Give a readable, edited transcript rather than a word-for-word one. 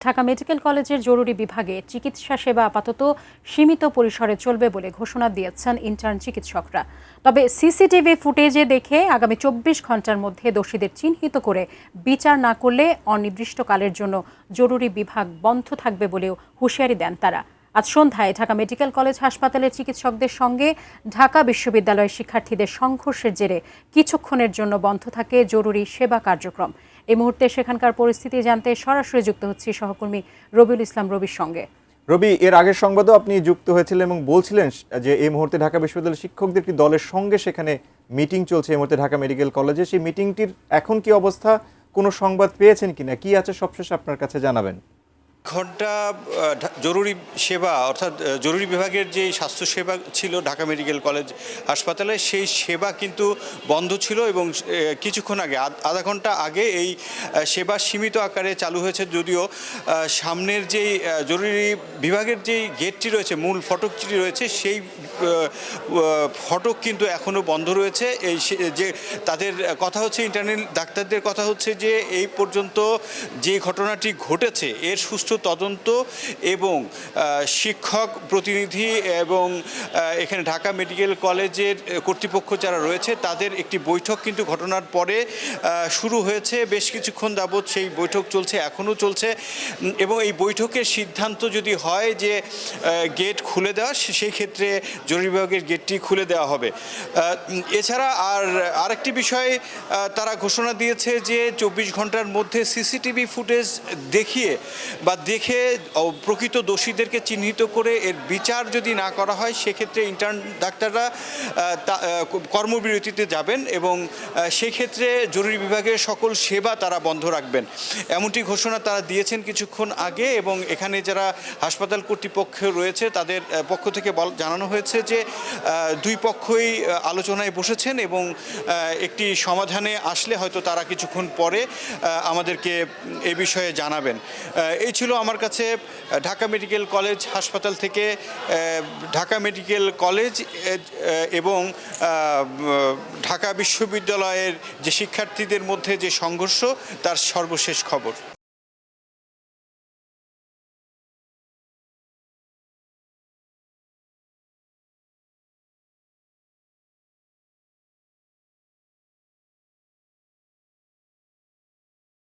Dhaka medical কলেজের জরুরি বিভাগে চিকিৎসা সেবা আপাতত সীমিত পরিসরে চলবে বলে ঘোষণা দিয়েছেন ইন্টার্ন চিকিৎসকরা। তবে সিসিটিভি ফুটেজে দেখে আগামী ২৪ ঘন্টার মধ্যে দোষীদের চিহ্নিত করে বিচার না করলে অনির্দিষ্টকালের জন্য জরুরি বিভাগ বন্ধ থাকবে বলেও হুঁশিয়ারি দেন তারা। আজ সন্ধ্যায় ঢাকা মেডিকেল কলেজ হাসপাতালের চিকিৎসকদের সঙ্গে ঢাকা বিশ্ববিদ্যালয়ের শিক্ষার্থীদের সংঘর্ষের জেরে কিছুক্ষণের জন্য বন্ধ থাকে জরুরি সেবা কার্যক্রম। এই মুহূর্তে সেখানকার পরিস্থিতি জানতে সরাসরি যুক্ত হচ্ছি সহকর্মী রবিউল ইসলাম রবির সঙ্গে। রবি, এর আগের সংবাদও আপনি যুক্ত হয়েছিলেন এবং বলছিলেন যে এই মুহূর্তে ঢাকা বিশ্ববিদ্যালয়ের শিক্ষকদের একটি দলের সঙ্গে সেখানে মিটিং চলছে এই মুহূর্তে ঢাকা মেডিকেল কলেজে। সেই মিটিংটির এখন কি অবস্থা, কোনো সংবাদ পেয়েছেন কিনা, কি আছে সবশেষ আপনার কাছে জানাবেন। ঘন্টা জরুরি সেবা অর্থাৎ জরুরি বিভাগের যে স্বাস্থ্য সেবা ছিল ঢাকা মেডিকেল কলেজ হাসপাতালে, সেই সেবা কিন্তু বন্ধ ছিল এবং কিছুক্ষণ আগে আধা ঘন্টা আগে এই সেবা সীমিত আকারে চালু হয়েছে। যদিও সামনের যেই জরুরি বিভাগের যেই গেটটি রয়েছে, মূল ফটকটি রয়েছে, সেই ফটক কিন্তু এখনও বন্ধ রয়েছে। এই যে তাদের কথা হচ্ছে, ইন্টারনাল ডাক্তারদের কথা হচ্ছে যে এই পর্যন্ত যে ঘটনাটি ঘটেছে এর সুষ্ঠু তদন্ত এবং শিক্ষক প্রতিনিধি এবং এখানে ঢাকা মেডিকেল কলেজের কর্তৃপক্ষ যারা রয়েছে তাদের একটি বৈঠক কিন্তু ঘটনার পরে শুরু হয়েছে। বেশ কিছুক্ষণ যাবৎ সেই বৈঠক চলছে, এখনও চলছে এবং এই বৈঠকের সিদ্ধান্ত যদি হয় যে গেট খুলে দেওয়া, সেই ক্ষেত্রে জরুরি বিভাগের গেটটি খুলে দেওয়া হবে। এছাড়া আরেকটি বিষয় তারা ঘোষণা দিয়েছে যে ২৪ ঘন্টার মধ্যে সিসিটিভি ফুটেজ দেখে প্রকৃত দোষীদেরকে চিহ্নিত করে এর বিচার যদি না করা হয়, সেক্ষেত্রে ইন্টার্ন ডাক্তাররা কর্মবিরতিতে যাবেন এবং সেক্ষেত্রে জরুরি বিভাগের সকল সেবা তারা বন্ধ রাখবেন, এমনটি ঘোষণা তারা দিয়েছেন কিছুক্ষণ আগে। এবং এখানে যারা হাসপাতাল কর্তৃপক্ষ রয়েছে তাদের পক্ষ থেকে জানানো হয়েছে যে দুই পক্ষই আলোচনায় বসেছেন এবং একটি সমাধানে আসলে হয়তো তারা কিছুক্ষণ পরে আমাদেরকে এ বিষয়ে জানাবেন। এই ছিল আমার কাছে ঢাকা মেডিকেল কলেজ হাসপাতাল থেকে ঢাকা মেডিকেল কলেজ এবং ঢাকা বিশ্ববিদ্যালয়ের যে শিক্ষার্থীদের মধ্যে যে সংঘর্ষ, তার সর্বশেষ খবর।